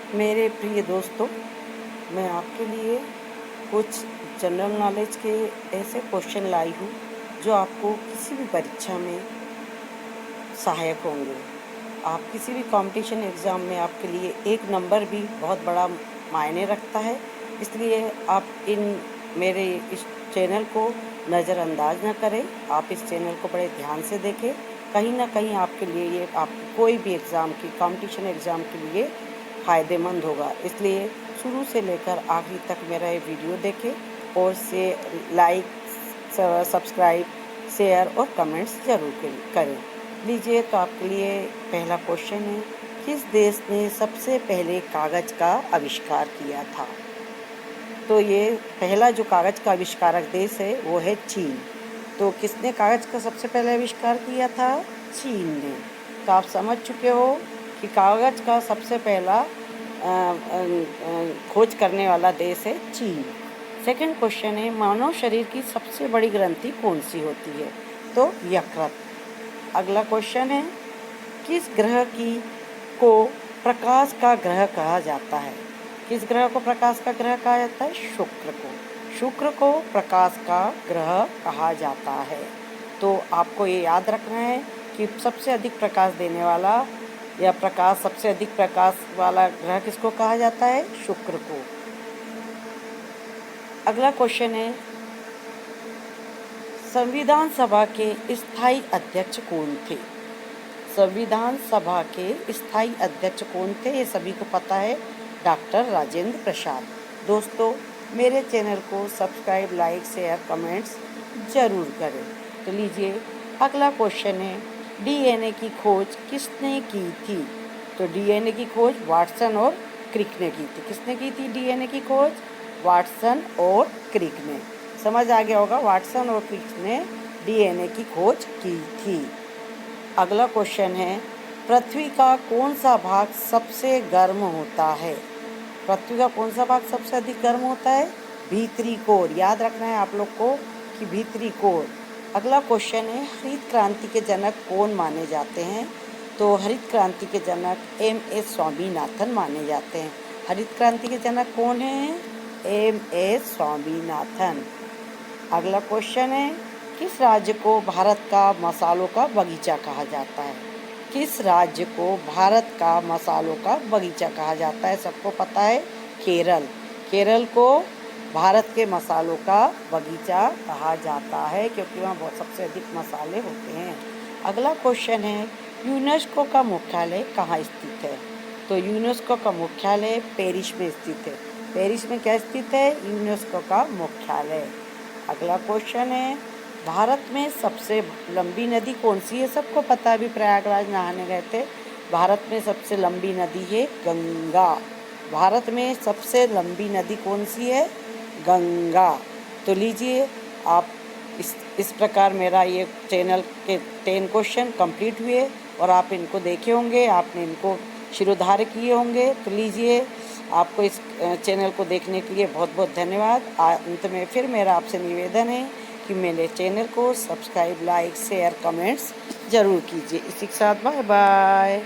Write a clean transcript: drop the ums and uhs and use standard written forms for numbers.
मेरे प्रिय दोस्तों, मैं आपके लिए कुछ जनरल नॉलेज के ऐसे क्वेश्चन लाई हूँ जो आपको किसी भी परीक्षा में सहायक होंगे। आप किसी भी कंपटीशन एग्ज़ाम में आपके लिए एक नंबर भी बहुत बड़ा मायने रखता है, इसलिए आप मेरे इस चैनल को नज़रअंदाज न करें। आप इस चैनल को बड़े ध्यान से देखें। कहीं ना कहीं आपके लिए ये आपकी कोई भी एग्ज़ाम की कंपटीशन एग्ज़ाम के लिए फ़ायदेमंद होगा, इसलिए शुरू से लेकर आखिर तक मेरा ये वीडियो देखें और से लाइक, सब्सक्राइब, शेयर और कमेंट्स ज़रूर करें। लीजिए, तो आपके लिए पहला क्वेश्चन है, किस देश ने सबसे पहले कागज़ का आविष्कार किया था? तो ये पहला जो कागज़ का आविष्कारक देश है वो है चीन। तो किसने कागज़ का सबसे पहले आविष्कार किया था? चीन ने। तो आप समझ चुके हो कि कागज़ का सबसे पहला खोज करने वाला देश है चीन। सेकंड क्वेश्चन है, मानव शरीर की सबसे बड़ी ग्रंथि कौन सी होती है? तो यकृत। अगला क्वेश्चन है, किस ग्रह को प्रकाश का ग्रह कहा जाता है? किस ग्रह को प्रकाश का ग्रह कहा जाता है? शुक्र को। शुक्र को प्रकाश का ग्रह कहा जाता है। तो आपको ये याद रखना है कि सबसे अधिक प्रकाश देने वाला या सबसे अधिक प्रकाश वाला ग्रह किसको कहा जाता है? शुक्र को। अगला क्वेश्चन है, संविधान सभा के स्थायी अध्यक्ष कौन थे? संविधान सभा के स्थायी अध्यक्ष कौन थे? ये सभी को पता है, डॉक्टर राजेंद्र प्रसाद। दोस्तों, मेरे चैनल को सब्सक्राइब, लाइक, शेयर, कमेंट्स ज़रूर करें। तो लीजिए, अगला क्वेश्चन है, डीएनए की खोज किसने की थी? तो डीएनए की खोज वाटसन और क्रिक ने की थी। किसने की थी डीएनए की खोज? वाटसन और क्रिक ने। समझ आ गया होगा, वाटसन और क्रिक ने डीएनए की खोज की थी। अगला क्वेश्चन है, पृथ्वी का कौन सा भाग सबसे गर्म होता है? पृथ्वी का कौन सा भाग सबसे अधिक गर्म होता है? भीतरी कोर। याद रखना है आप लोग को कि भीतरी कोर। अगला क्वेश्चन है, हरित क्रांति के जनक कौन माने जाते हैं? तो हरित क्रांति के जनक एम.एस. स्वामीनाथन माने जाते हैं। हरित क्रांति के जनक कौन हैं? एम.एस. स्वामीनाथन। अगला क्वेश्चन है, किस राज्य को भारत का मसालों का बगीचा कहा जाता है? किस राज्य को भारत का मसालों का बगीचा कहा जाता है? सबको पता है, केरल। केरल को भारत के मसालों का बगीचा कहा जाता है क्योंकि वहाँ बहुत सबसे अधिक मसाले होते हैं। अगला क्वेश्चन है, यूनेस्को का मुख्यालय कहाँ स्थित है? तो यूनेस्को का मुख्यालय पेरिस में स्थित है। पेरिस में क्या स्थित है? यूनेस्को का मुख्यालय। अगला क्वेश्चन है, भारत में सबसे लंबी नदी कौन सी है? सबको पता है, अभी प्रयागराज नहाने गए थे। भारत में सबसे लंबी नदी है गंगा। भारत में सबसे लंबी नदी कौन सी है? गंगा। तो लीजिए, आप इस प्रकार मेरा ये चैनल के 10 क्वेश्चन कंप्लीट हुए और आप इनको देखे होंगे, आपने इनको शिरोधार्य किए होंगे। तो लीजिए, आपको इस चैनल को देखने के लिए बहुत बहुत धन्यवाद। अंत में फिर मेरा आपसे निवेदन है कि मेरे चैनल को सब्सक्राइब, लाइक, शेयर, कमेंट्स ज़रूर कीजिए। इसी के साथ बाय बाय।